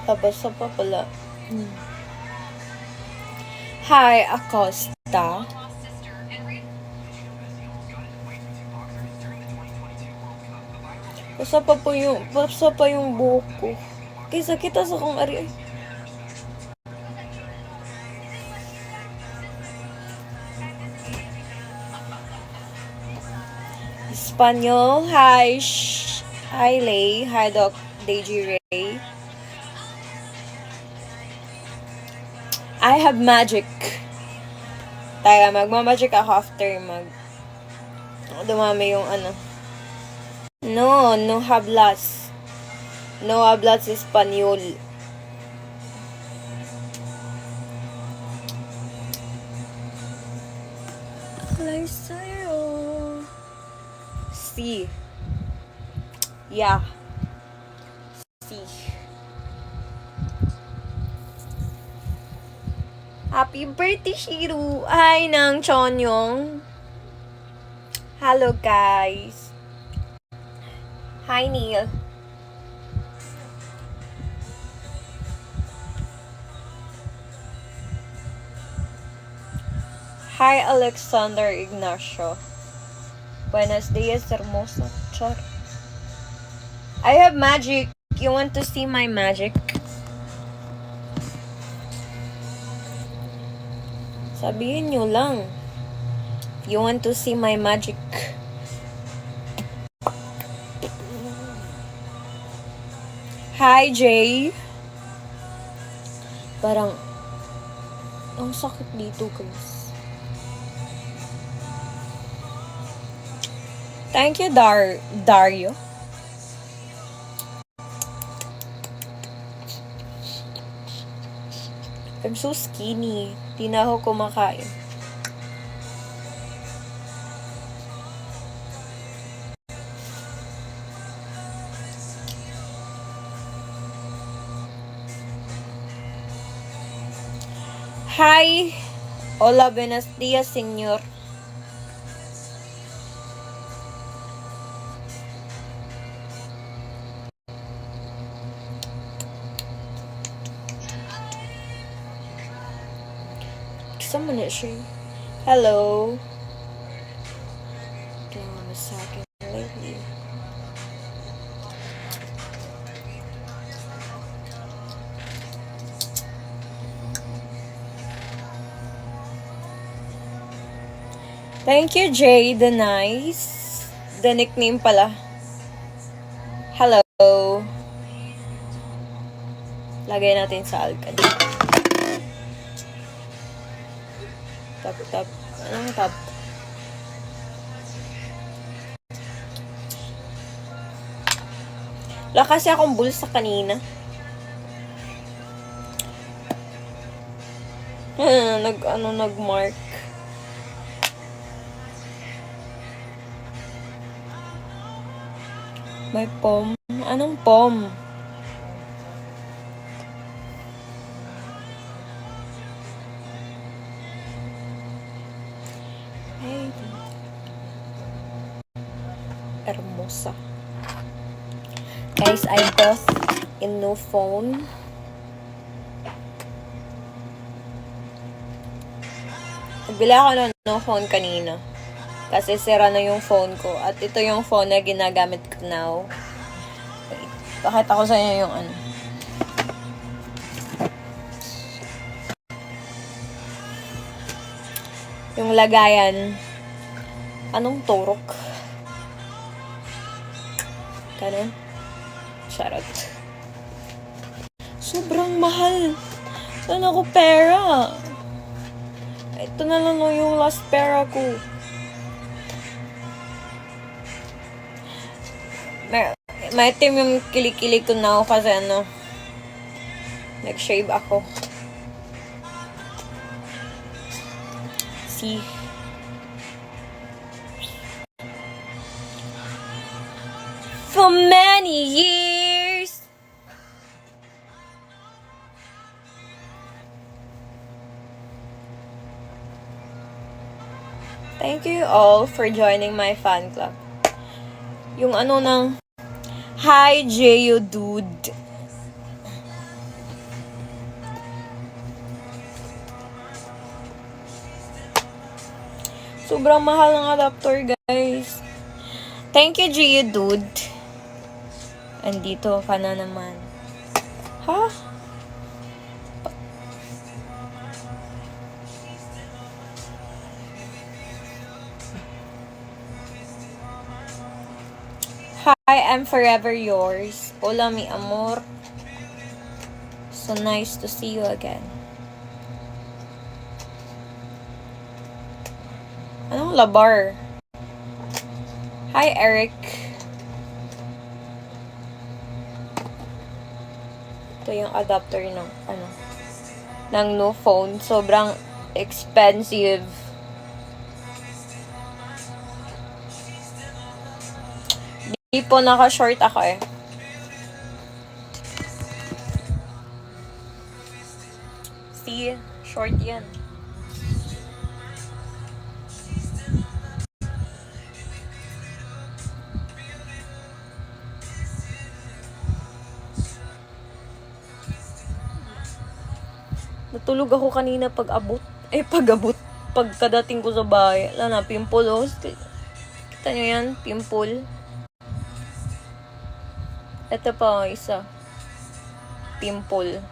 Babasa pa pala. Hi, Acosta. Basa pa yung buhok ko. Kaysa kita sa kong ari. Espanyol. Hi, hi, Lay. Hi, Doc Deji Ray. I have magic. Tayo, magmamagic ako after dumami yung ano. No hablas. No hablas Espanyol. Alay sa'yo. Si. Yeah. Si. Happy birthday, Shiru! Hi, Nang Chonyong. Hello, guys. Hi, Neil. Hi, Alexander Ignacio. Buenos dias, hermosa. Char. I have magic. You want to see my magic? Sabihin nyo lang. You want to see my magic? Hi, Jay. Parang, ang sakit dito, guys. Thank you, Dario. I'm so skinny. Di na ako kumakain. Hi! Hola, buenos dias, señor. Someone is she? Hello. Give me a second lately. Thank you, Jay. The nice. The nickname pala. Hello. Lagay natin sa alkad. Tap. Anong tap? Wala kasi akong bulsa kanina. Nag-mark. May pom. Anong pom? Hey. Hermosa. Guys, I bought a new phone. Nagbili ako ng phone kanina. Kasi sira na yung phone ko. At ito yung phone na ginagamit ko now. Wait, pakita ko sa inyo yung ano. Yung lagayan. Anong turok? Ganun. Charot. Sobrang mahal. Saan ako pera? Ito na lang yung last pera ko. May itim yung kilikili ko na ako kasi nag-shave ako. See? For many years. Thank you all for joining my fan club. Yung ng Hi, Jeyo Dude. Sobrang mahal ng adapter, guys. Thank you, Gio, dude. Andito ka na naman. Ha? Hi, I'm forever yours. Hola, mi amor. So nice to see you again. Anong labar? Hi, Eric. Ito yung adapter ng ng new phone. Sobrang expensive. Di po naka-short ako eh. See? Short yan. Natulog ako kanina pag-abot. Pagkadating ko sa bahay. Wala na, pimple oh. Kita nyo yan? Pimple. Ito pa, isa. Pimple.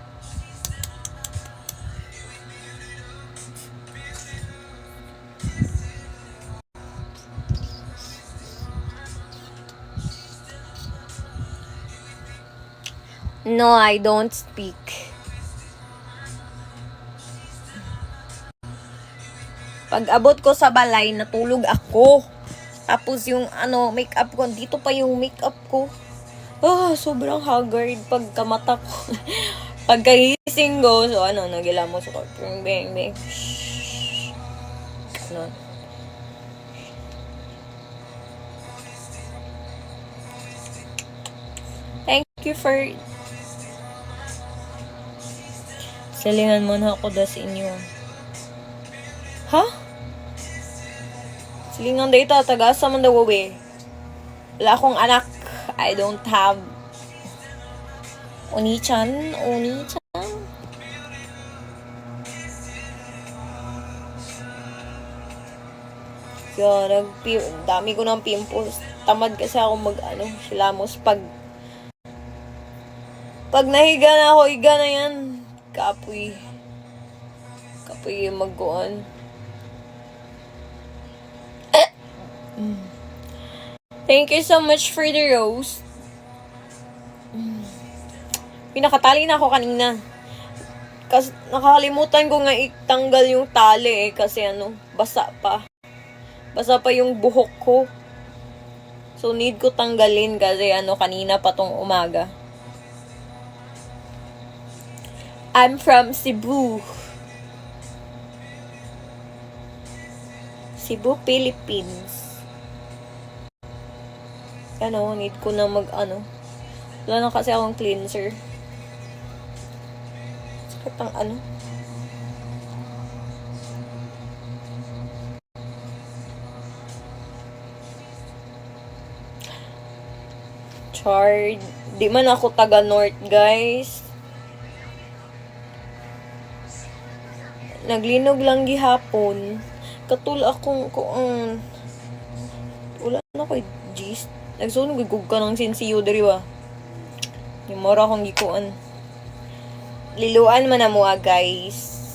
No, I don't speak. Pag abot ko sa balay, natulog ako. Tapos yung makeup ko, dito pa yung makeup ko. Sobrang haggard pagkamata ko. Pagkagising ko, so nagilamos ako. Bing, bing, bing. Thank you for... Salingan mo na ako das inyo. Ha? Silingan dito, tagasa man daw eh. Wala akong anak. I don't have Oni-chan. Kaya dami ko ng pimples. Tamad kasi ako hilamos pag nahiga na ako, higa na yan. Kapoy yung magkuhan. Thank you so much for the rose. Pinakatali na ako kanina. Kasi nakakalimutan ko nga itanggal yung tali kasi basa pa. Basa pa yung buhok ko. So need ko tanggalin kasi kanina pa tong umaga. I'm from Cebu. Cebu, Philippines. Need ko na wala na kasi akong cleanser. Sakit ang Chard. Di man ako taga North, guys. Naglinog lang gihapon. Katul akong wala na ko'y gist. Nagsunog ka ng sinsiyo diri ba? Yung mora akong gikuan. Liluan man na mo guys.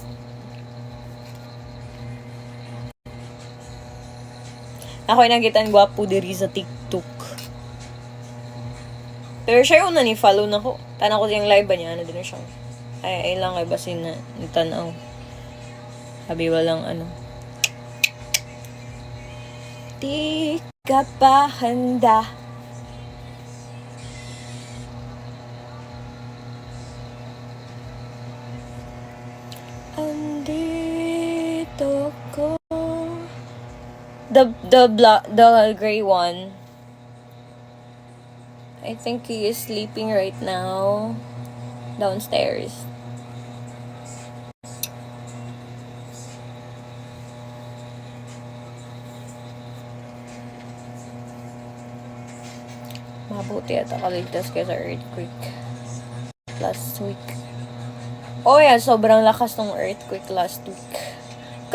Ako'y nagitan gwapo diri sa TikTok. Pero siya yung follow na ko. Tana ko yung live ba niya. Din na siya. Ay lang ay basin na nitanaw. Sabi walang Di ka pa handa. Andito ko. The gray one. I think he is sleeping right now. Downstairs. Mabuti at akaligtas kaya sa earthquake last week. Oh yeah, sobrang lakas ng earthquake last week.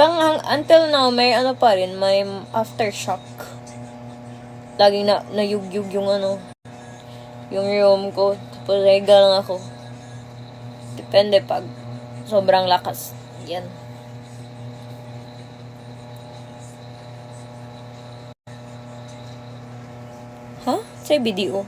Until now, may ano pa rin, may aftershock. Laging nayugyug yung yung room ko. Tapos rega lang ako. Depende pag sobrang lakas. Yan. Ha? Sa video.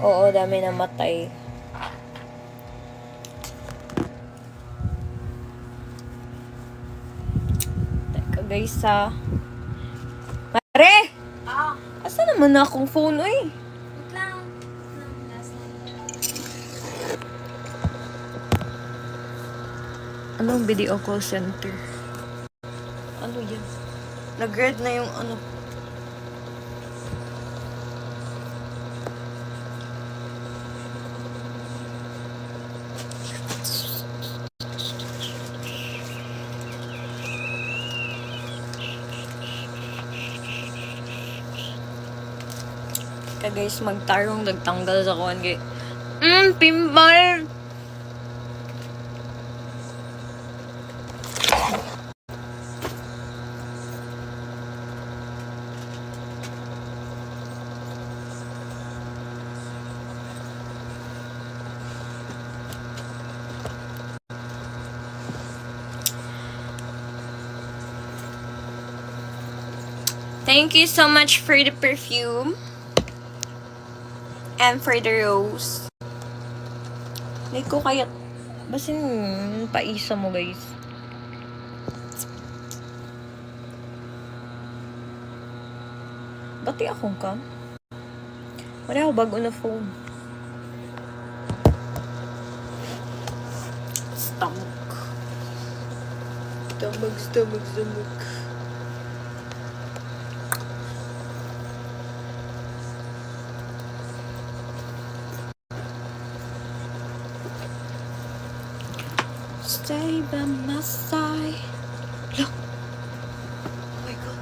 Oo, dami namatay. Teka guys ha. Mare! Asa naman na akong phone eh? Wait lang. Last night. Anong video call center? Ano yan? Nag-red na yung ano. Guys, magtarong nagtanggal sa kuwan kay pimbal. Thank you so much for the perfume. And for the rose. Like ko kaya basin paisa mo guys. Bati akong kam. Wala ako bago na phone. Stomach. Stomach. Stay by my side. Look. Oh my God.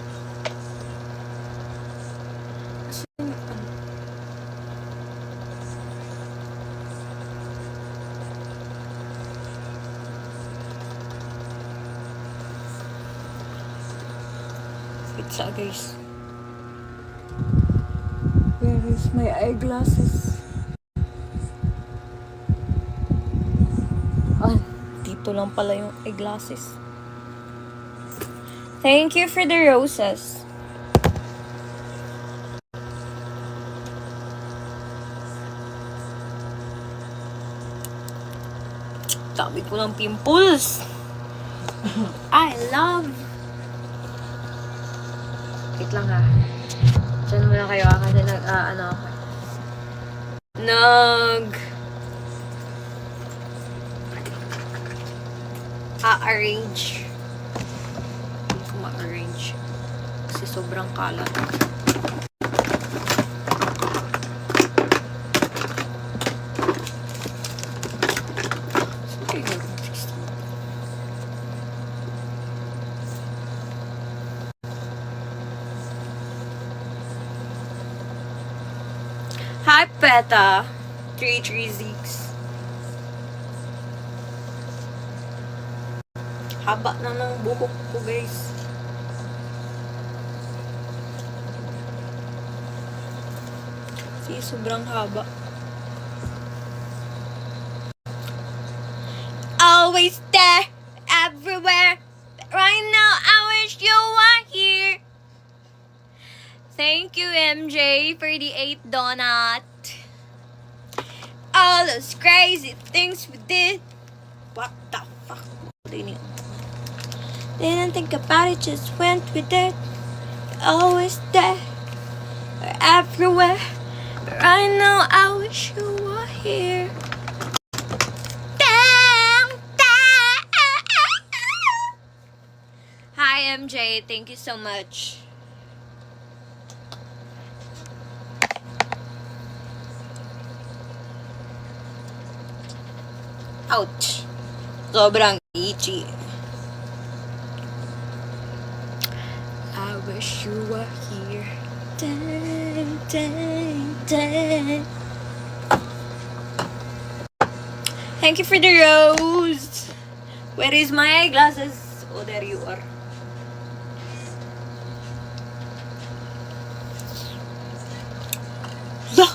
Asan yung ano? Pizza guys. Where is my eyeglasses? Ito lang pala yung eyeglasses. Thank you for the roses. Dami ko ng pimples. I love. Wait lang ha. Diyan muna kayo kasi arrange. Hindi ko ma-arrange. Kasi sobrang kalat. Hi, Peta. 336. Haba na ng buhok ko, guys. See, sobrang haba. Always there, everywhere. Right now, I wish you were here. Thank you, MJ, for the 8 donut. All those crazy things we did. What the fuck? Didn't think about it, just went with it. Always there, everywhere. Right now, I wish you were here. Hi, MJ. Thank you so much. Ouch. Sobrang itchy. wish you were here. Dun, dun, dun. Thank you for the rose. Where is my eyeglasses? Oh, there you are. La!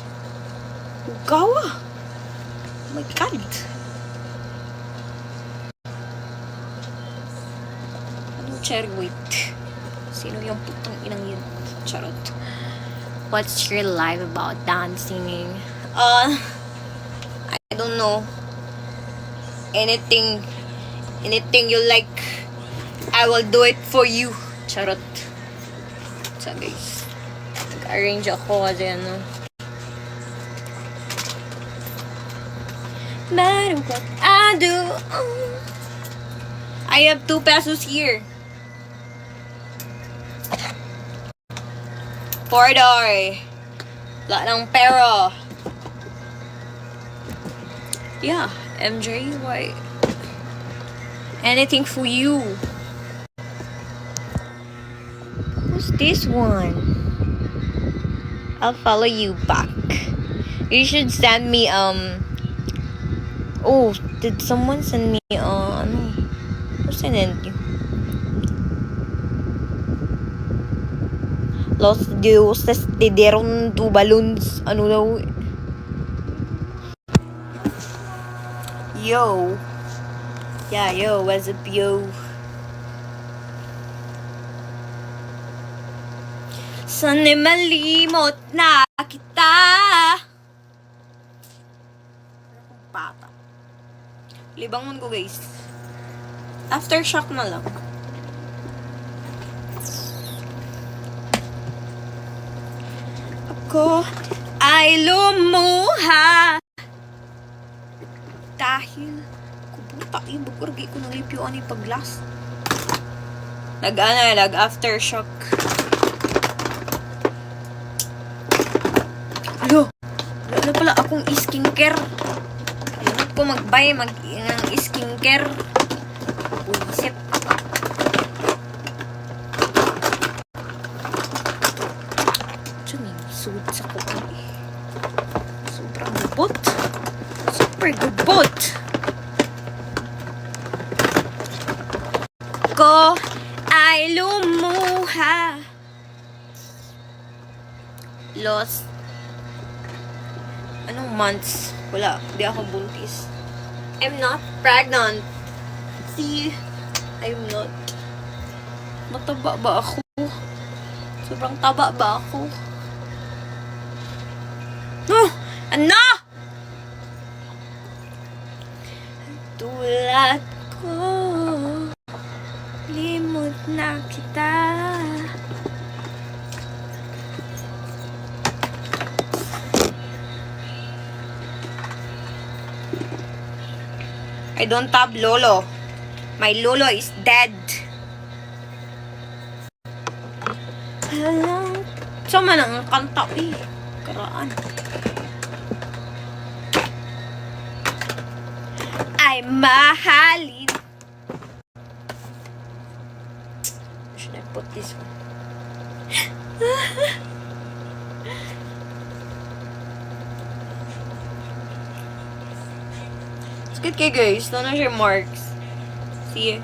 Ugawa! Oh my God! Anong cherry? Wait. Sino yung putang inang yun? Charot. What's your life about dancing? I don't know. Anything you like, I will do it for you. Charot. So guys, nag-arrange ako kasi ano. Matter what I do, I have 2 pesos here. $4. Wala ng pera. Yeah, MJ, why? Anything for you. Who's this one? I'll follow you back. You should send me, oh, did someone send me, ano? Who sent you? Los dioses te dieron tu balloons. Ano daw? Yo. Yeah, yo, what's up, yo? Sana'y malimot na kita. Bata. Libangon ko, guys. Aftershock na lang. Ako ay lumuha dahil kubuta ibugurgi ko ng lipyoan ni paglas. Nag aftershock. Alo, wala pala akong skincare. Alam ko mag-buy ng skincare. Uisip. Sud sa kuwan eh. Sobrang gubot. Super gubot. Ko ay lumuha. Lost. Anong months? Wala. Di ako buntis. I'm not pregnant. See? I'm not. Mataba ba ako? Sobrang taba ba ako? Ano? Tulad ko, limot na kita. I don't have lolo. My lolo is dead. Alam, sama na ang kanta eh. Karaan. Ay mahalin. Should I put this one? It's good kay guys. Don't know your marks. See you.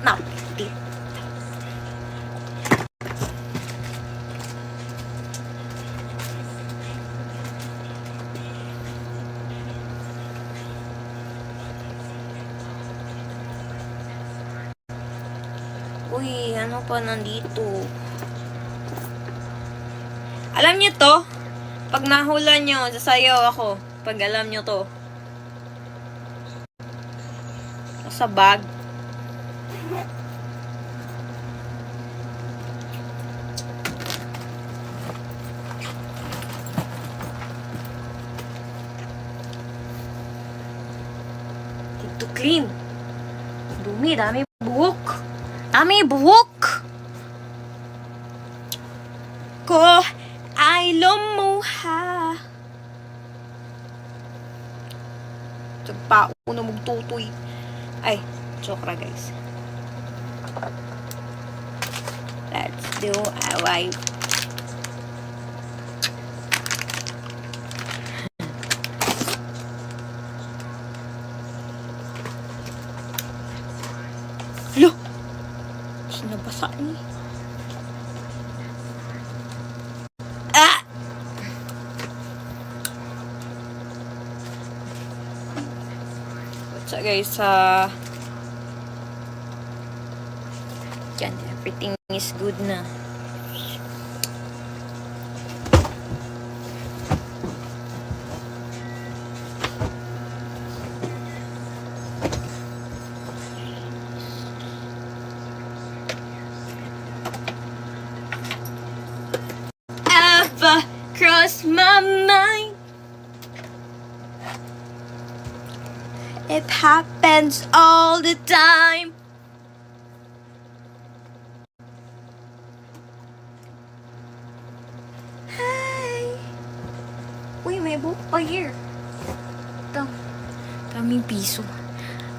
Napit. Uy, ano pa nandito? Alam niyo to? Pag nahula niyo, sasayaw ako. Pag alam niyo to. Sa bag. Dito clean. Dumi, dami buhok. Dami buhok. Ko ay lumu ha. Tagpao na magtutoy. Ay, joke ra guys. Let's do a wipe. Lo! Sinabasa ni. Ah! What's up guys? Yan, everything is good na. Ever cross my mind? It happens all the time. Hey. Uy, may book pa here. Ito. Kaming piso.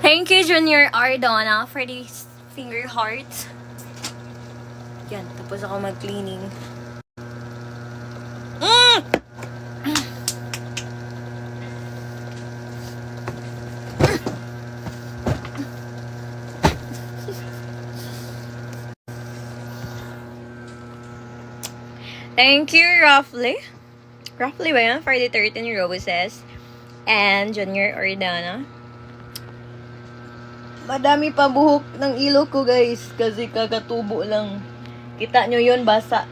Thank you, Junior Ardona, for these finger hearts. Yan, tapos ako mag-cleaning. Thank you, Roughly. Roughly ba yan? For the 13 roses. And Junior Ordana. Madami pa buhok ng ilok ko, guys. Kasi kakatubo lang. Kita nyo yun, basa.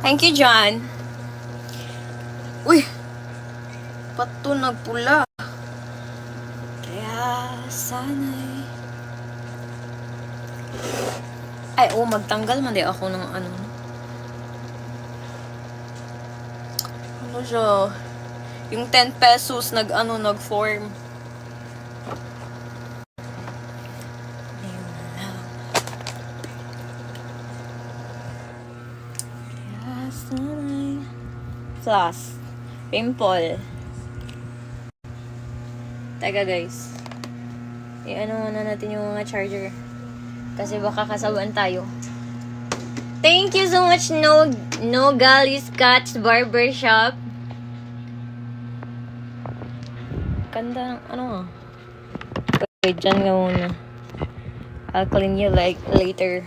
Thank you, John. Uy! Pato nagpula. Kaya sana'y... Ay, magtanggal man di ako ng ano. Ano siya? Yung 10 pesos nag-form. Floss. Pimple. Teka guys. I-ano na natin yung mga charger. Kasi baka kasabaan tayo. Thank you so much, No Galley Scotch Barbershop. Ganda, ano wait, dyan nga muna. I'll clean you like later.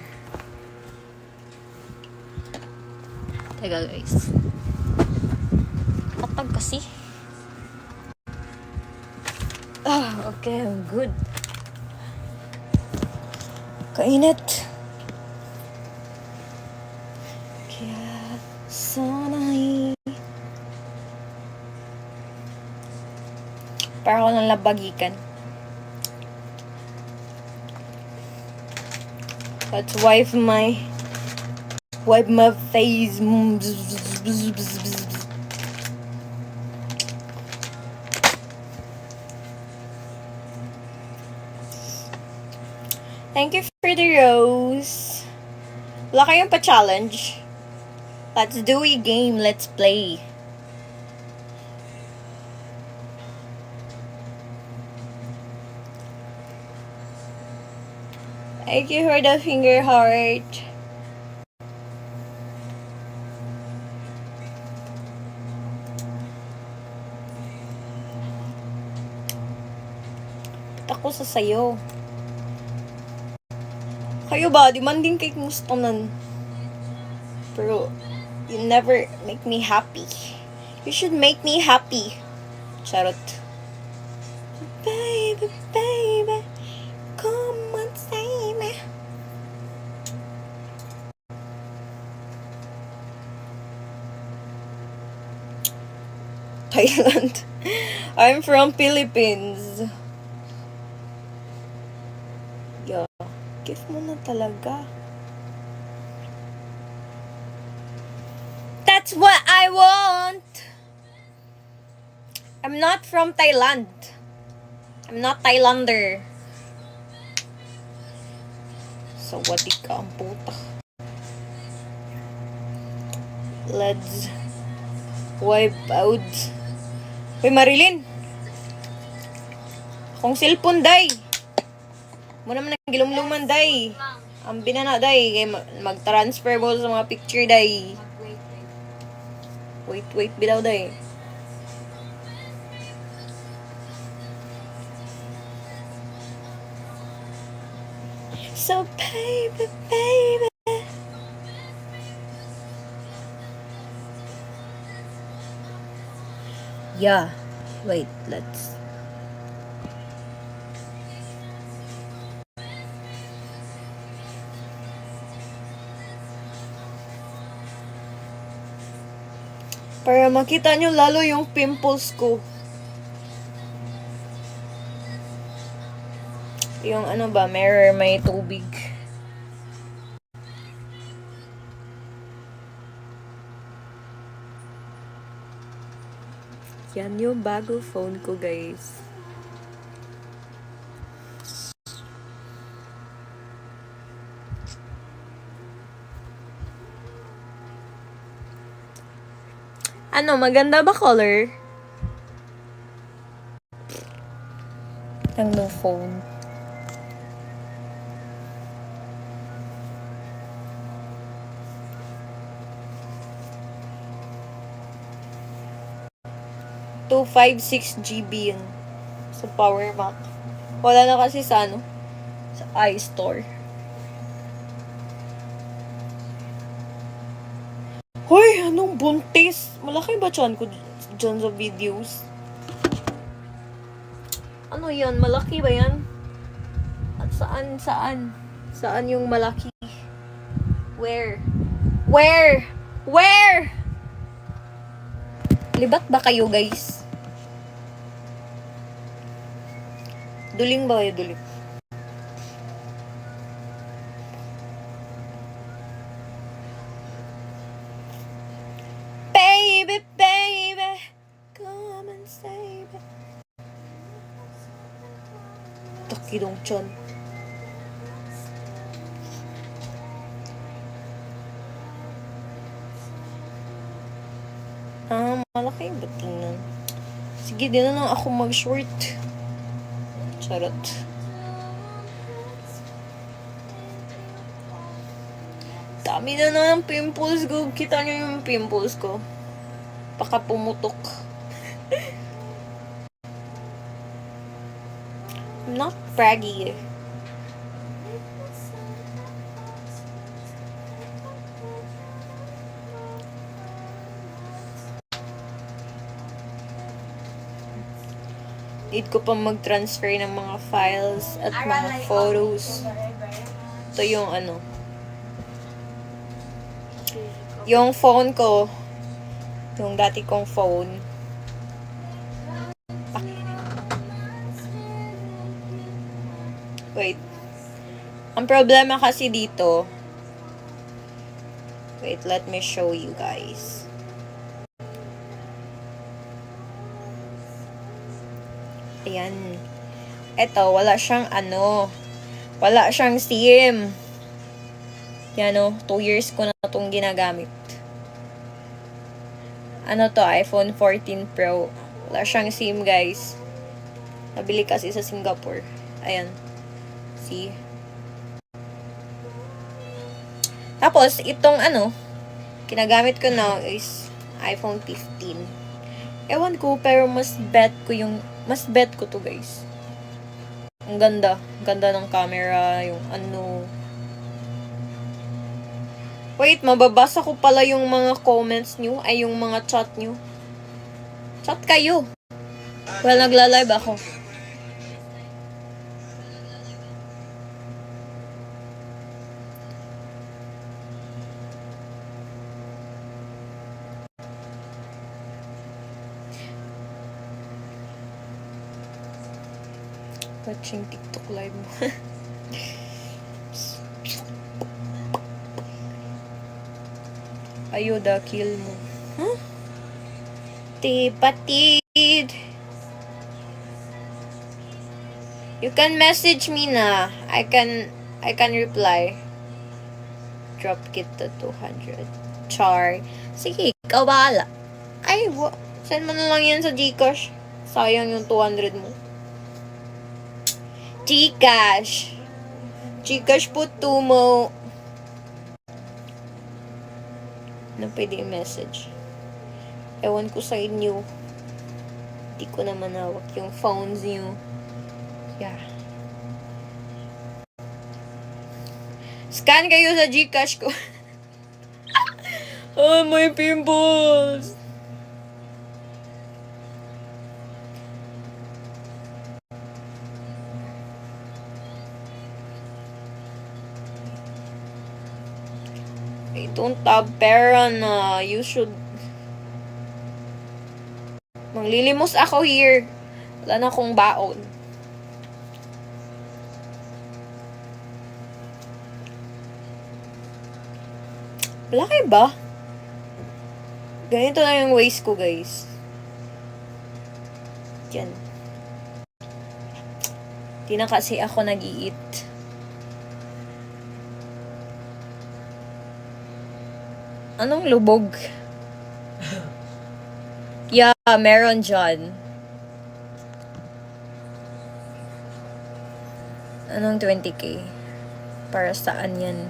Teka guys. Katag kasi. Okay, I'm good. Kainit. Kaya sana'y para ako ng labagikan. Let's wipe my face. Thank you for the rose. Wala kayong pa-challenge? Let's do a game. Let's play. Thank you for the finger heart. Ako sa sayo. Kayo ba? Demanding kay gusto nun. Pero, you never make me happy. You should make me happy. Charot. Baby, baby, come on, save me. Thailand. I'm from Philippines. Yeah. Gift mo na talaga. That's what I want! I'm not from Thailand. I'm not Thailander. Sa watik ka ang puta. Let's wipe out. Uy, Marilyn! Akong cellphone, day! Mo naman ang gilumluman, day. Ang binana, day. Kaya mag-transfer mo sa mga picture, day. Wait, bilaw, day. So, baby. Yeah. Wait, let's... Para makita nyo lalo yung pimples ko. Yung ano ba, mirror may tubig. Yan yung bago phone ko, guys. Ano, maganda ba color? Ang no phone. $256 GB yun. Sa power bank. Wala na kasi sa ano, sa iStore. Hoy, anong buntis? Malaki ba tiyan ko dyan sa videos? Ano yan? Malaki ba yan? At saan? Saan yung malaki? Where? Libat ba kayo, guys? Duling ba kayo? Duling. Baby, come and save it. Takidong tiyan. Malaki ba tingnan? Sige, di na lang ako mag-short. Charot. Dami na ng pimples ko. Kita niyo yung pimples ko. Baka pumutok. I'm not braggy. Need ko pa mag-transfer ng mga files at mga photos. Ito yung ano. Yung phone ko. Yung dati kong phone. Wait. Ang problema kasi dito. Wait, let me show you guys. Ayan. Eto, wala siyang ano. Wala siyang SIM. Yan o, 2 years ko na itong ginagamit. Ano to, iPhone 14 Pro. Wala siyang SIM, guys. Nabili kasi sa Singapore. Ayan. See? Tapos, itong ano, kinagamit ko now is iPhone 15. Ewan ko, pero mas bet ko to, guys. Ang ganda. Ganda ng camera, yung ano. Wait, mababasa ko pala yung mga comments nyo, ay yung mga chat nyo. Chat kayo. Well, nagla-live ako. Watching TikTok live mo. Ayuda, kill mo. Huh? Tipatid. You can message me na. I can I can reply. Drop kita 200. Char. Sige, ikaw bahala. Ay, send mo na lang yan sa Gcash. Sayang yung 200 mo. Gcash. Gcash po mo. Na pwede i-message. Ewan ko sa inyo. Hindi ko na manawak yung phones niyo. Yeah. Scan kayo sa Gcash ko. Oh, my pimples. I don't have pera na. You should... Manglilimos ako here. Wala na akong baon. Laki ba? Ganito na yung waist ko, guys. Yan. Di na kasi ako nag-i-eat. Anong lubog? Yeah, meron dyan. Anong 20k? Para saan yan?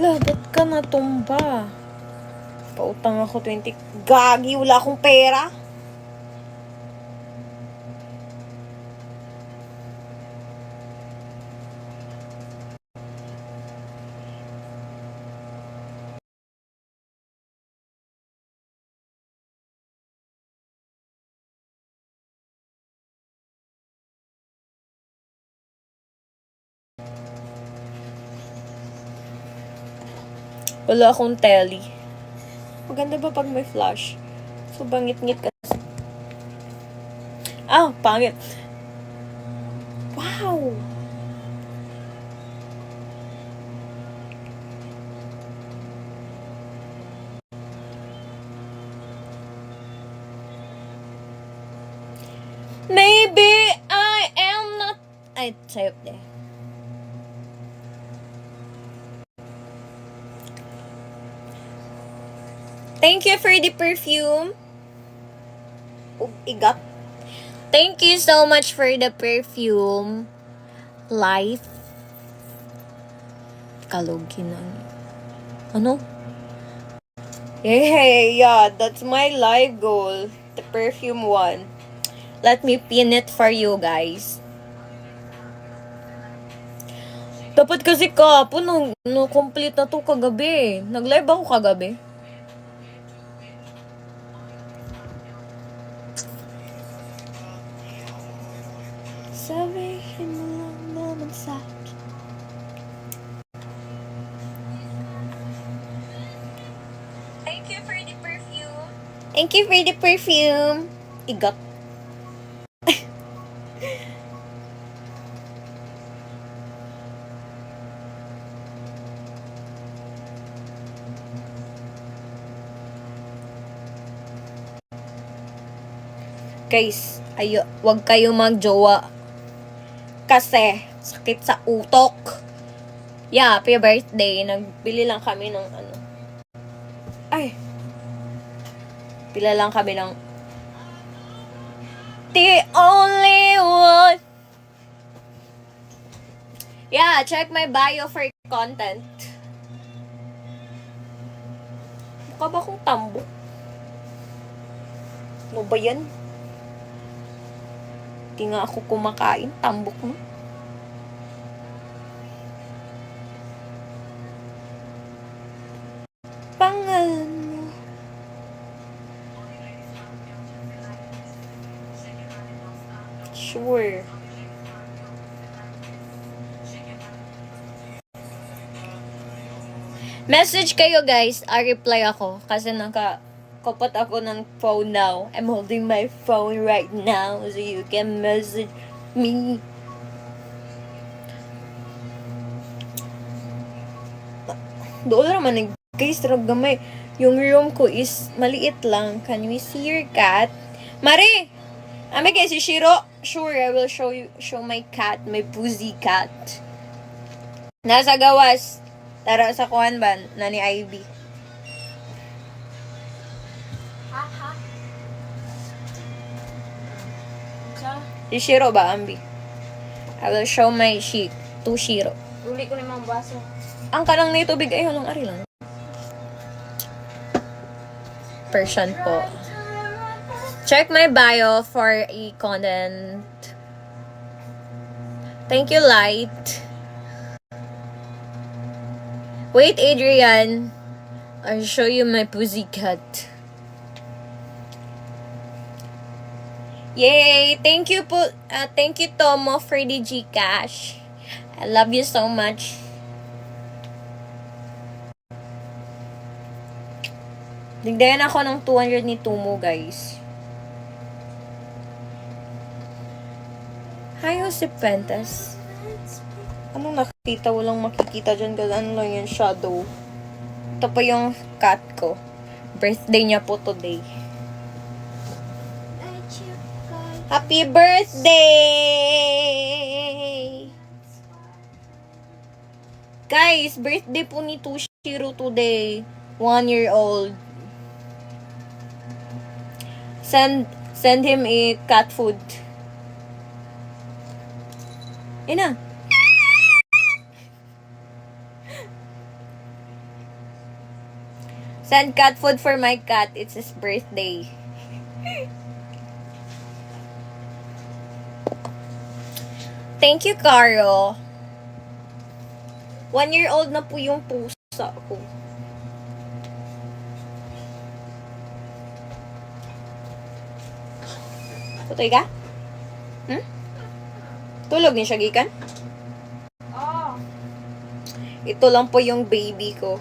La, ba't ka natumba? Pautang ako 20. Gagi, wala akong pera. Wala akong telly. Maganda ba pag may flash? So, bangit-ngit kasi. Ah, pangit. Wow! Maybe I am not... Ay, sayop de. Thank you for the perfume. Oh, igat. Thank you so much for the perfume. Life. Kalugin na. Ano? Hey, yeah, that's my life goal. The perfume one. Let me pin it for you guys. Dapat kasi kahapon, complete na to kagabi. Nag-live ako kagabi. Sabihin mo lang naman sa akin. Thank you for the perfume. Thank you for the perfume. Igot. Guys, wag kayo magjowa. Kasi, sakit sa utok. Yeah, happy birthday. Nagbili lang kami ng ano. Ay. Pila lang kami ng the only one. Yeah, check my bio for content. Mukha ba akong tambok? Ano ba yan? Di nga ako kumakain. Tambok mo. Pangalan mo. Sure. Message kayo guys. reply ako. Kasi kapot ako ng phone now. I'm holding my phone right now so you can message me. Doon naman guys, gamay. Yung room ko is maliit lang. Can we see your cat? Mari! Ame kay si Shiro. Sure, I will show my cat, my pussy cat. Nasa gawas. Tara sa kuhan ba? Na ni Ivy. Ha? Ha? Sa? Si Shiro ba, Ambi? I will show my to Shiro. Uli ko na yung mga baso. Ang kanang na tubig ay walang ari lang. Persian po. Check my bio for a content. Thank you, Light. Wait, Adrian. I'll show you my pussycat. Yay! Thank you po. Thank you, Tomo, for the Gcash. I love you so much. Digdayan ako ng 200 ni Tumo, guys. Hi, Josep Pentas. Anong nakikita? Walang makikita dyan kasi ano lang yan, shadow. Ito pa yung cat ko. Birthday niya po today. Happy birthday! Guys, birthday po ni Tushiro today. 1 year old. Send him a cat food. Ina. Send cat food for my cat. It's his birthday. Thank you, Caro. 1 year old na po yung pusa ko. Tutoy ka? Tulog ni siya, gikan? Oh. Ito lang po yung baby ko.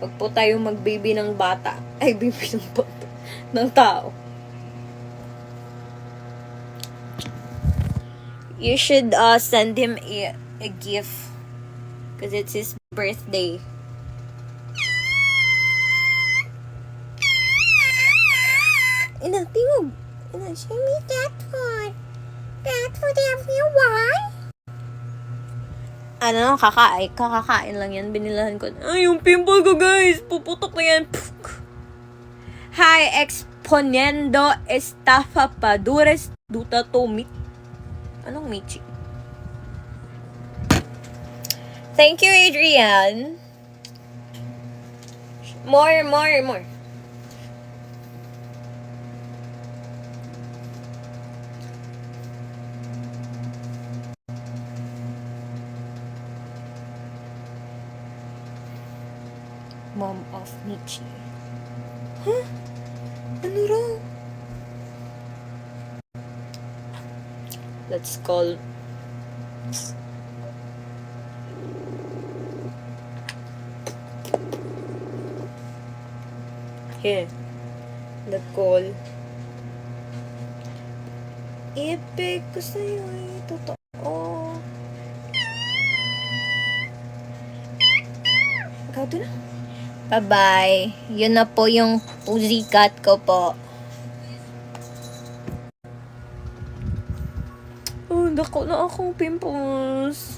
Pag po tayo mag-baby ng bata. Ay, baby ng bata. Ng tao. You should send him a gift. Because it's his birthday. Ina, tingog. Ina, show me cat food. Cat food everyone. Ano, kakakain lang yan. Binilahan ko. Ay, yung pimple ko, guys. Puputok na yan. Puk. Hi, exponendo estafa padures duta to meet. Anong Michi? Thank you, Adrian. More. Mom of Michi. Huh? Ano raw? Let's call. Here. The call. Ibig ko sa'yo ay totoo. Ikaw doon na. Bye-bye. Yun na po yung pussycat ko po. Oh, dako na akong pimples.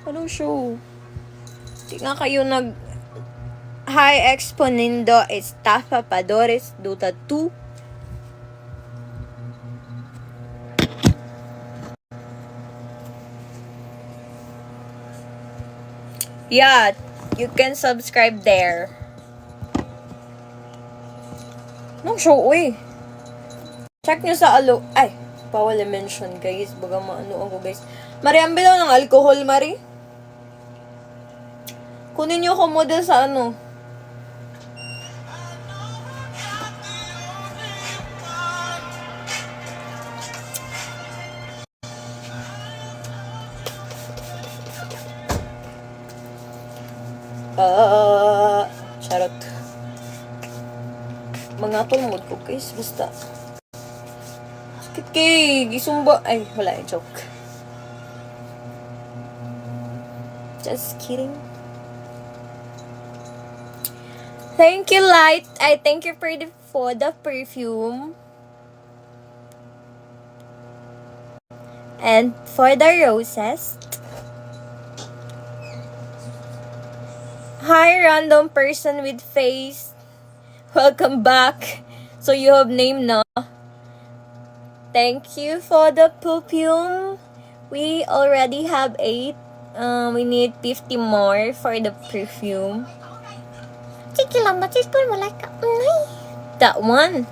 Anong show? Di nga kayo nag... Hi, exponendo estafa padores duta tu. Yeah, you can subscribe there. Anong show, uy? Check nyo sa alo... Ay, bawal i-mention, guys. Baga maano ako, guys. Mari, ambil ako ng alcohol, Mari. Kunin nyo ako model sa ano. Charot. Mga tulmod ko, guys. Basta. Sakit kay. Gisumba. Ay, wala. Joke. Just kidding. Thank you, Light. I thank you for the perfume. And for the roses. Hi, random person with face. Welcome back. So you have name na. Thank you for the perfume. We already have 8. We need 50 more for the perfume. Sige lang, matispan mo like that one.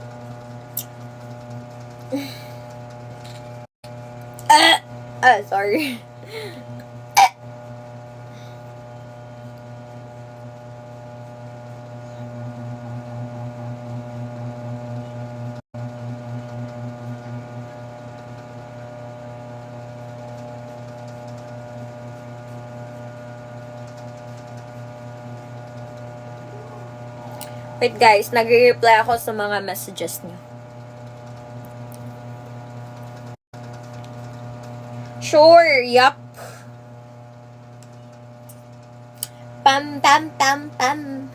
Sorry. Wait guys, nagre-reply ako sa mga messages niyo. Sure, yup. Pam, pam, pam, pam.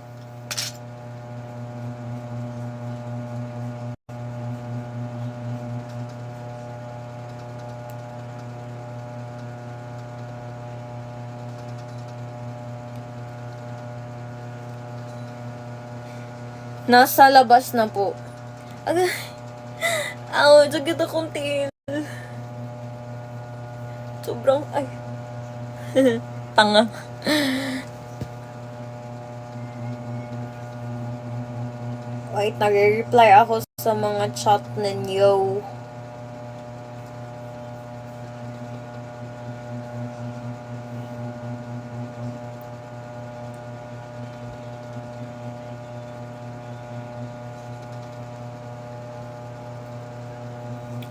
Nasa labas na po. Sakit akong tiil. Sobrang, tanga. Wait, nagre-reply ako sa mga chat ninyo.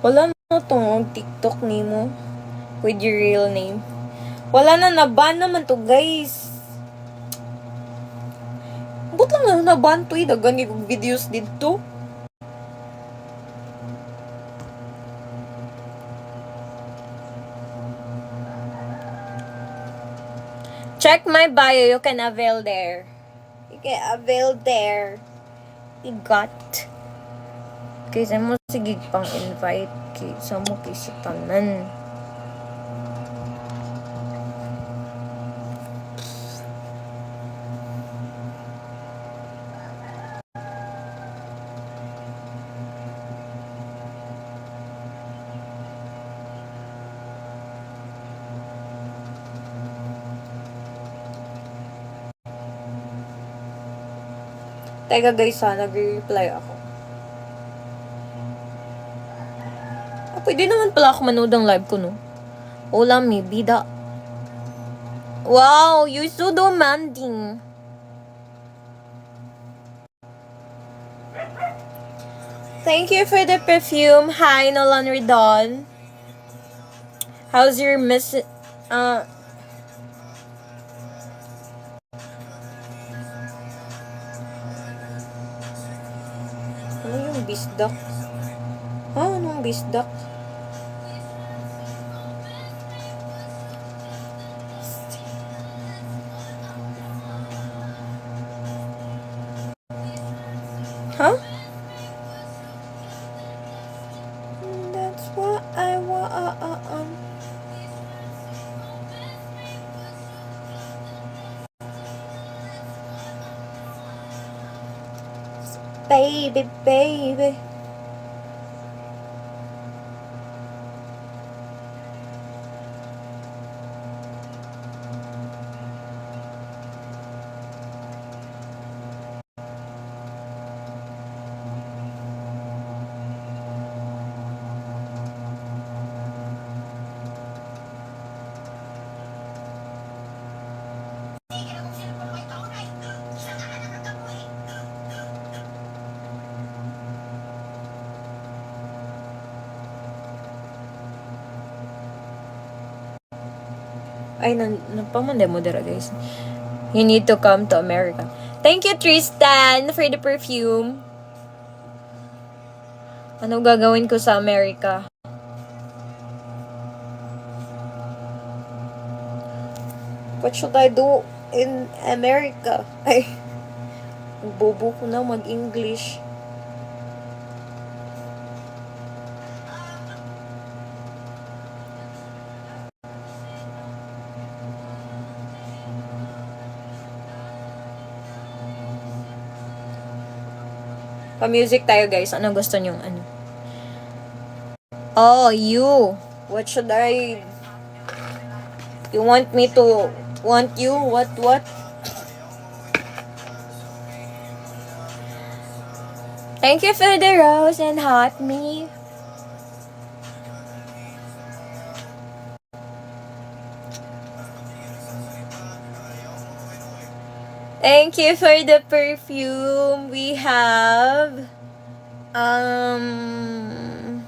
Wala na tong TikTok nimo with your real name. Wala na, naban naman to guys. But lang na naban to dagan yung videos dito. Check my bio, you can avail there. You can avail there. You got. Kaysa mo sige pang invite kaysa mo kaysa tanan. Teka guys ha, nag-reply ako. Pwede naman pala ako manood ng live ko, no? Hola, mi bida. Wow, you're so demanding. Thank you for the perfume. Hi, Nolan Redon. How's your Ano yung bisdak? Anong bisdak? Huh? That's what I want. Baby, baby. Ay, napamanda mo dira, guys. You need to come to America. Thank you, Tristan, for the perfume. Ano gagawin ko sa Amerika? What should I do in America? Ay, Bobo ko na mag-English. Pa-music tayo, guys. Ano gusto nyo? Ano? Oh, you. What should I... You want me to... Want you? What? Thank you for the rose and hot me. Thank you for the perfume. We have 13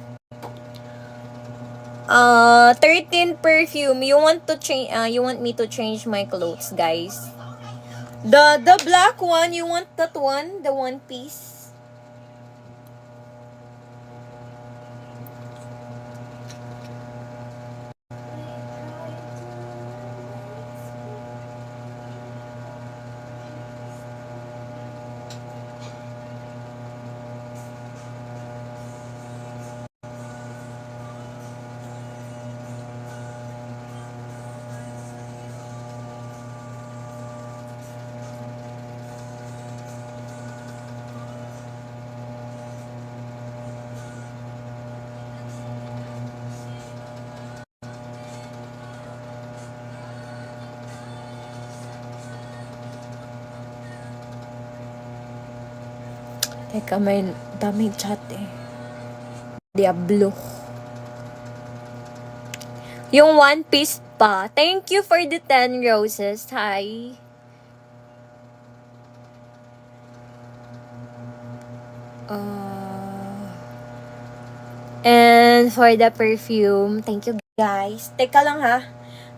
perfume. You want me to change my clothes, guys? The black one, you want that one? The one piece? Teka, may daming chat eh. Diablo. Yung one piece pa. Thank you for the 10 roses. Hi. And for the perfume, thank you guys. Teka lang ha.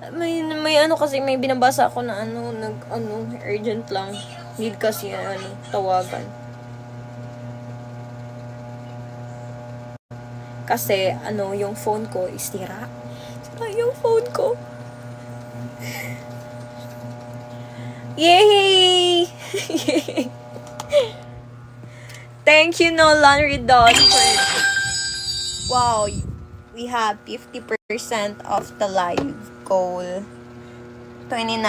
May ano kasi, may binabasa ako na urgent lang. Need kasi tawagan. Kasi, yung phone ko is tira. Sira yung phone ko. Yay! Thank you, Nolan Redon. Wow, we have 50% of the live goal. 29?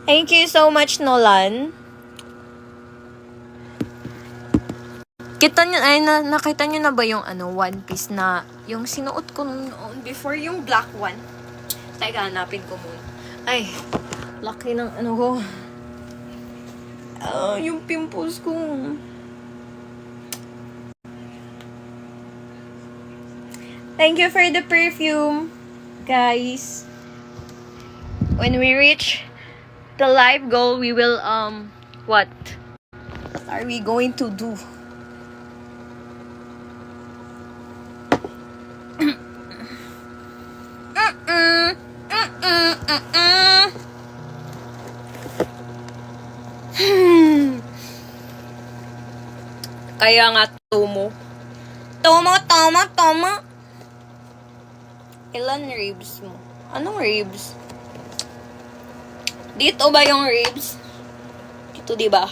Thank you so much, Nolan. Nakita nyo na ba yung one piece na yung sinuot ko noon before, yung black one? Teka, hanapin ko muna. Ay, laki ng ko. Yung pimples ko. Thank you for the perfume, guys. When we reach the live goal, we will, what are we going to do? Kaya nga, Tomo. Ilan ribs mo? Anong ribs? Dito ba yung ribs? Dito, diba?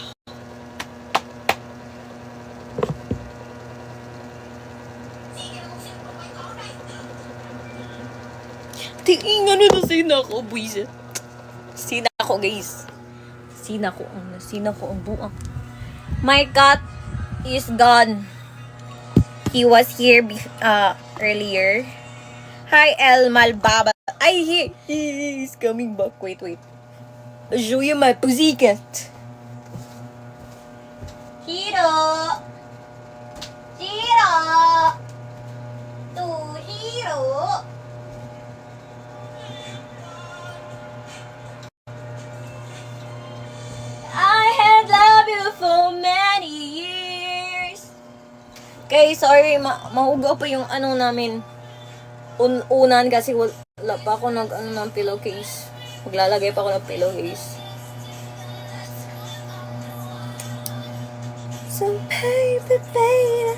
Tingin na sina ko, buwisit. Sina ko, guys. Sina ko ang buang. My cat is gone. He was here earlier. Hi, El Malbaba. Ay, he's coming back. Wait. I'll show you my pussycat. Hiro! To Hiro! I have loved you for many years. Okay, sorry, mahugaw pa yung namin. Unan kasi wala pa ako ng pillowcase. Maglalagay pa ako ng pillowcase. Some paper, baby.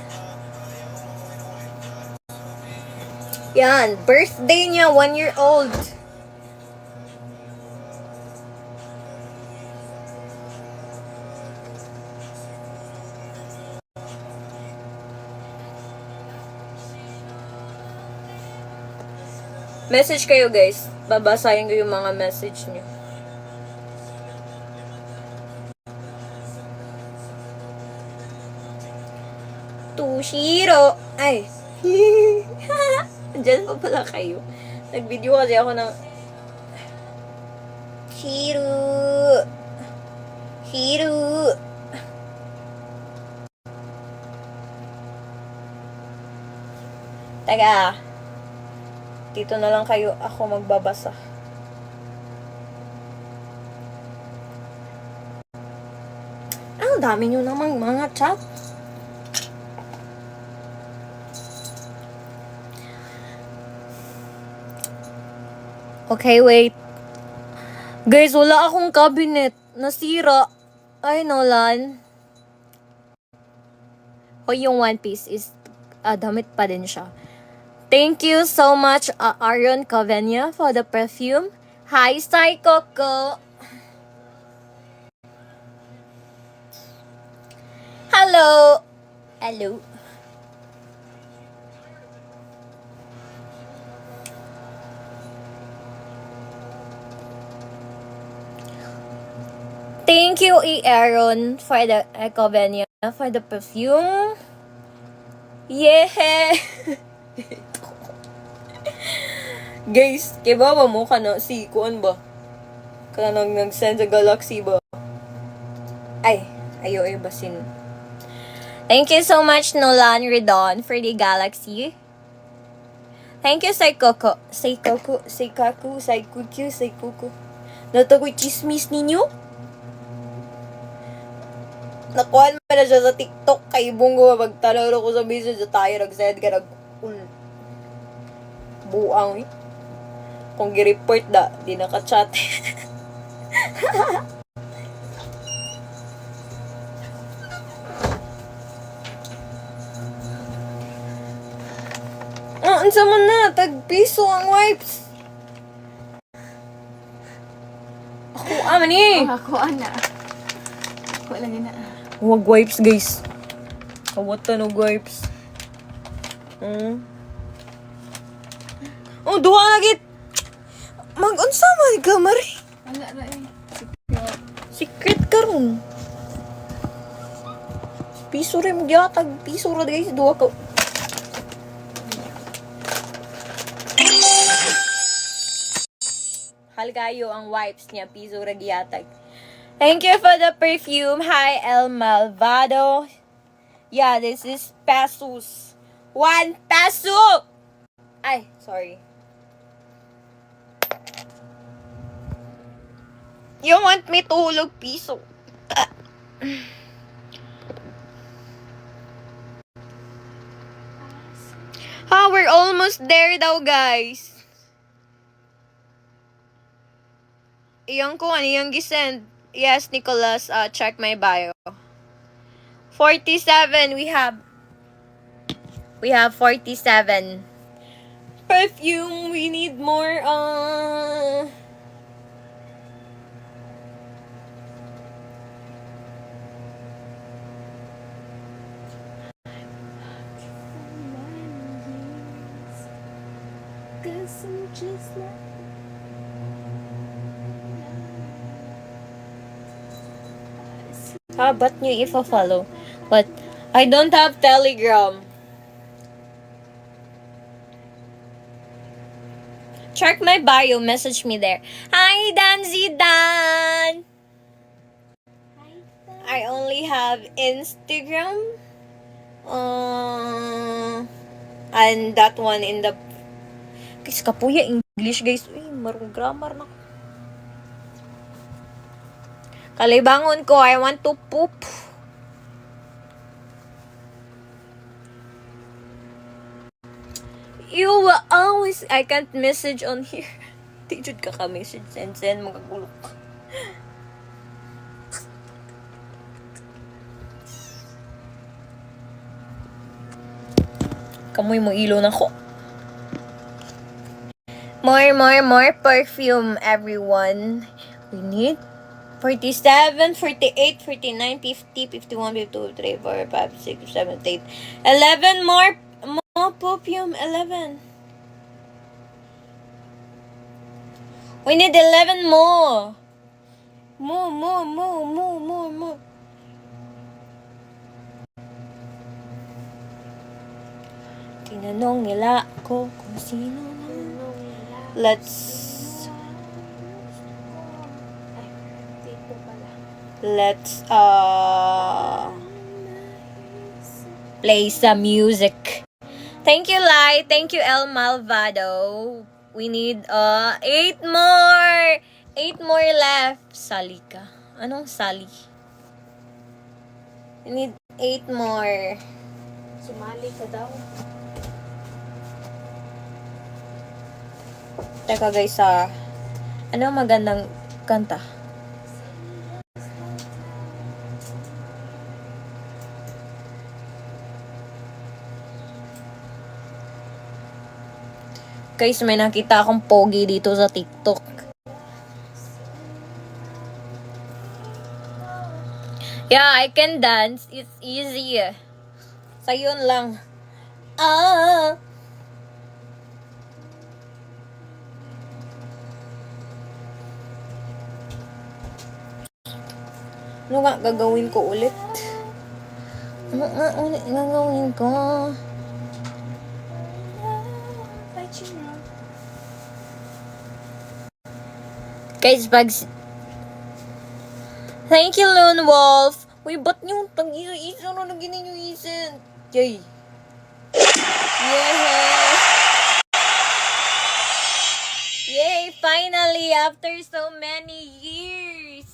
Yan, birthday niya, 1 year old. Message kayo, guys. Babasahin ko yung mga message niyo. Tushiro! Ay! Diyan pa pala kayo. Nag-video kasi ako ng Shiro! Shiro! Taga, dito na lang kayo ako magbabasa. Ang dami nyo namang mga chat. Okay, wait. Guys, wala akong cabinet. Nasira. Ay, Nolan. O yung One Piece is, damit pa din siya. Thank you so much, Arion Cavenia, for the perfume. Hi, Sai Coco. Hello. Hello. Thank you, Aaron, for the Cavenia, for the perfume. Yeah. Guys, kiba ba mo ka na si kuan ba? Kanang nag-send sa Galaxy ba? Ay, ayo ay basin. Thank you so much, Nolan Redon, for the Galaxy. Thank you, Saikoko. Saikaku. Natakoy chismis ninyo? Nakuhan mo na siya sa TikTok kay Bungo. Magtalaw ko sa message sa tayo. Nag-send ka buang eh. Kung gi-report da, di naka-chat. Ansa mo na, tag-piso ang wipes. Ako, aman eh. Ako, ana. Ako lang na. Huwag wipes, guys. Kawatan og wipes. Oh, duha na git. Mag-unsa man ka, Mari? Wala na eh. Secret ka ron. Piso rin mo gyatag. Piso rin, guys. Duha ka. Halgayo ang wipes niya. Piso rin gyatag. Thank you for the perfume. Hi, El Malvado. Yeah, this is pesos. 1 peso! Ay, sorry. You want me to hulog piso? We're almost there daw, guys. Iyong ko, ano yung gisend? Yes, Nicholas, check my bio. 47, we have 47. Perfume, we need more, ba't nyo i-follow? But, I don't have Telegram. Check my bio, message me there. Hi, Dan Zidan! I only have Instagram. And that one in the... Guys, kapuya English, guys. Uy, marong grammar na. Kalibangon ko, I want to poop. You always, I can't message on here. Tijud ka ka-message, send, magagulok. Kamoy mo ilo na ko. More perfume, everyone. We need 47, 48, 49, 50, 51, 52, 53, 54, 55, 6, 7, 8. 11 more perfume. 11. We need 11 more. More. Tinanong nila ako kung sino na. Let's play some music. Thank you, Lai. Thank you, El Malvado. We need 8 more. 8 more left. Sali ka. Anong sali? We need 8 more. Sumali ka daw. Teka guys, ano magandang kanta? Guys, may nakita akong pogi dito sa TikTok. Yeah, I can dance. It's easy. Sa yun lang. Ano nga gagawin ko ulit? Ano nga ulit gagawin ko? Guys, thank you, Lone Wolf. Uy, ba't yung tag-isa na lagi ninyo isin? Yay. Yeah. Yay, finally, after so many years.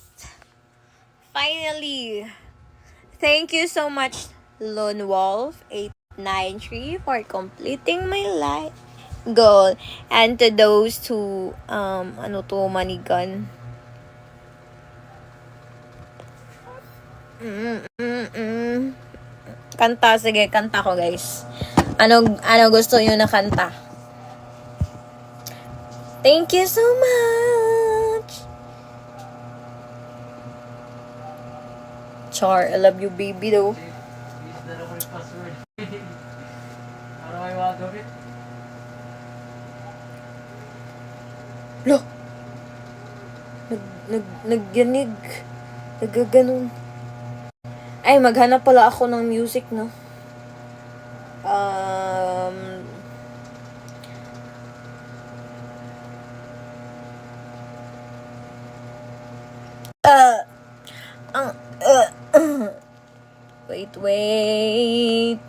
Finally. Thank you so much, Lone Wolf 893 for completing my life goal. And to those who manigan. Kanta, sige, kanta ko guys. Ano gusto niyo na kanta? Thank you so much. Char, I love you baby though. Use na ako yung password. Para may magamit. Lo! Nagyanig. Nagaganon. Ay, maghanap pala ako ng music, no? Wait.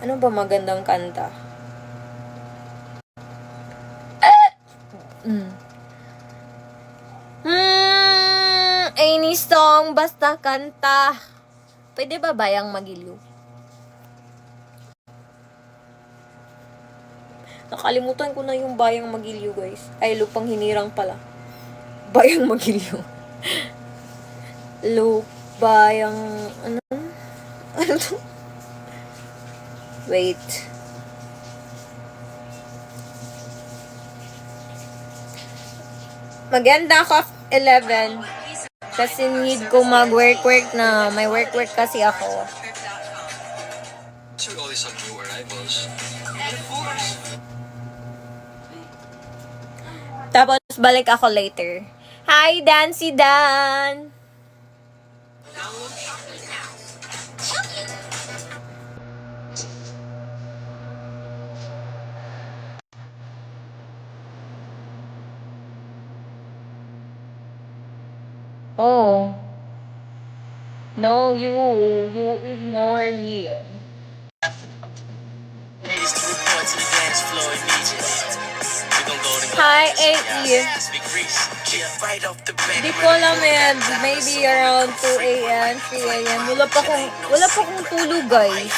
Ano ba magandang kanta? Any song, basta kanta. Pwede ba bayang magiliw? Nakalimutan ko na yung bayang magiliw, guys. Ay, lupang hinirang pala. Bayang magiliw. Bayang... Ano? Ano to? Wait. Maganda ako 11. Kasi need ko mag-work na. May work kasi ako. So we always have new arrivals. And of course, Tapos balik ako later. Hi, Dancy Dan! Oh. No, you ignore me. Hi, AE. Di ko alam yan. Maybe around 2 a.m., 3 a.m. Wala pa kong tulog, guys.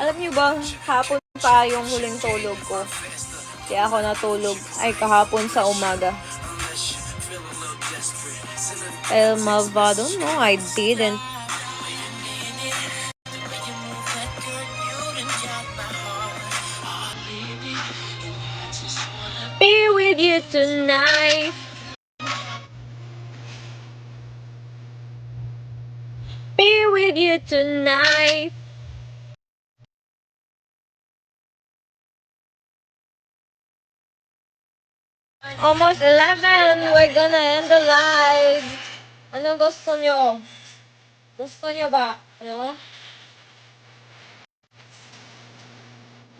Alam niyo ba, hapon pa yung huling tulog ko. Kaya ako natulog. Ay, kahapon sa umaga. El Malvado? No, I didn't. Be with you tonight. Be with you tonight. Almost 11. We're gonna end the live. Ano gusto nyo? Gusto nyo ba? Ano?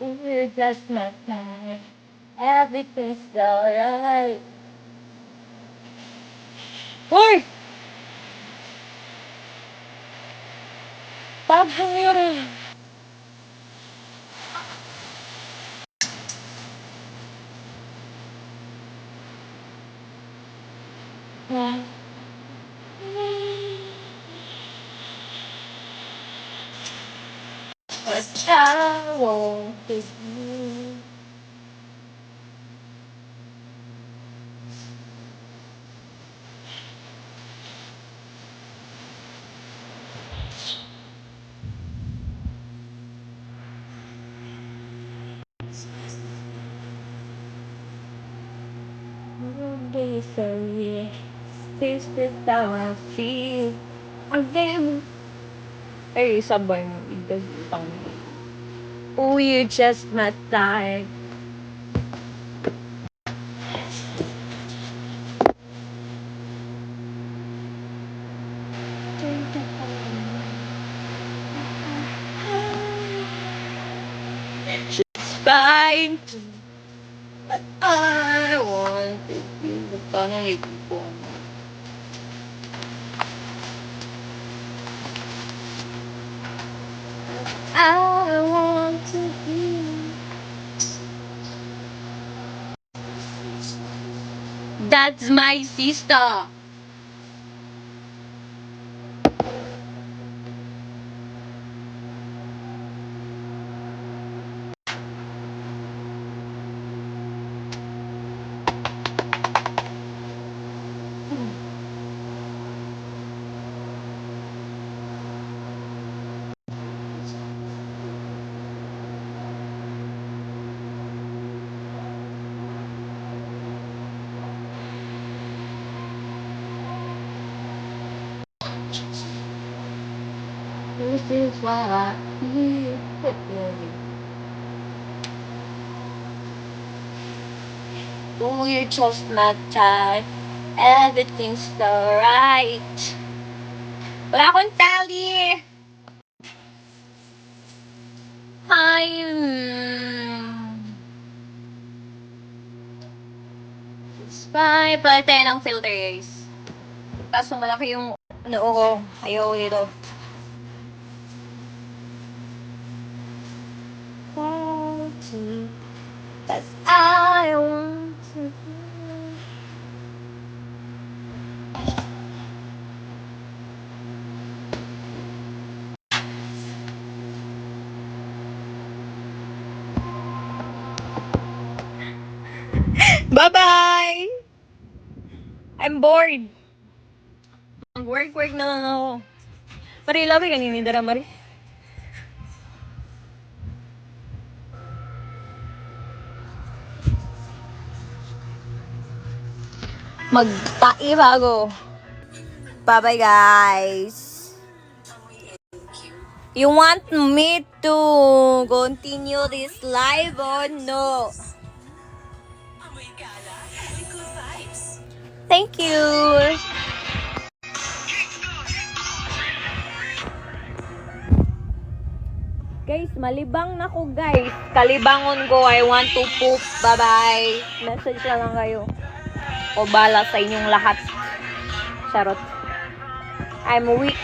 We're just not time. Everything's alright. Hoy! Pagod yun. What I want is you. Be sorry. This is how I feel. Again. Ay, sabay mo. Idagtang. Oh, you just not like. It's fine. But I want to be the funny people. I want to be. That's my sister. This is what I need. Oh, you're just my type. Everything's alright. Wala akong tali. Hi. It's fine. Pala tayo ng filters. Kaso malaki yung noo ko. Ayaw ito. That's I want to be. Bye-bye! I'm bored. Work na lang ako. Mari, labi kanini dara, Mari. Magtai bago. Bye-bye, guys. You want me to continue this live or no? Thank you. Guys, malibang na ko, guys. Kalibangon ko. I want to poop. Bye-bye. Message na lang kayo. O bala sa inyong lahat. Charot. I'm weak.